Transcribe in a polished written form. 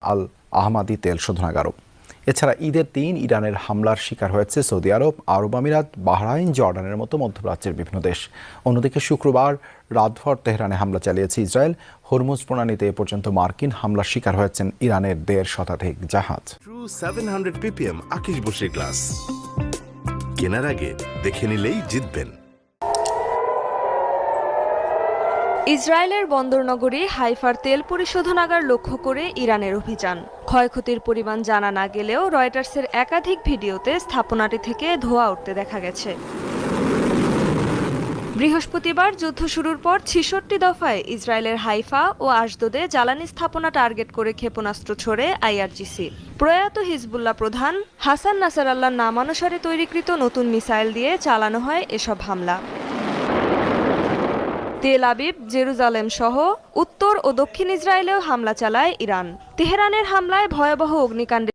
আল আহমাদি তেল শোধনাগারও। এছাড়া ঈদের দিন ইরানের হামলার শিকার হয়েছে সৌদি আরব, আরব আমিরাত, বাহরাইন, জর্ডানের মতো মধ্যপ্রাচ্যের বিভিন্ন দেশ। অন্যদিকে শুক্রবার রাতভর তেহরানে হামলা চালিয়েছে ইসরায়েল। হরমুজ প্রণালীতে এ পর্যন্ত মার্কিন হামলার শিকার হয়েছেন ইরানের 1.5 শতাধিক জাহাজ। ট্রু 700 ppm আকিশ বসির গ্লাস কেনার আগে দেখে নিলেই জিতবেন। ইসরায়েলের বন্দরনগরী হাইফার তেল পরিশোধনাগার লক্ষ্য করে ইরানের অভিযান। ক্ষয়ক্ষতির পরিমাণ জানা না গেলেও রয়টার্সের একাধিক ভিডিওতে স্থাপনাটি থেকে ধোঁয়া উঠতে দেখা গেছে। বৃহস্পতিবার যুদ্ধ শুরুর পর ৬৬ দফায় ইসরায়েলের হাইফা ও আশদোদে জ্বালানি স্থাপনা টার্গেট করে ক্ষেপণাস্ত্র ছোড়ে আইআরজিসি। প্রয়াত হিজবুল্লাহ প্রধান হাসান নাসারাল্লাহর নামানুসারে তৈরিকৃত নতুন মিসাইল দিয়ে চালানো হয় এসব হামলা। তেল আবিব, জেরুজালেম সহ উত্তর ও দক্ষিণ ইসরায়েলেও হামলা চালায় ইরান। তেহরানের হামলায় ভয়াবহ অগ্নিকাণ্ডে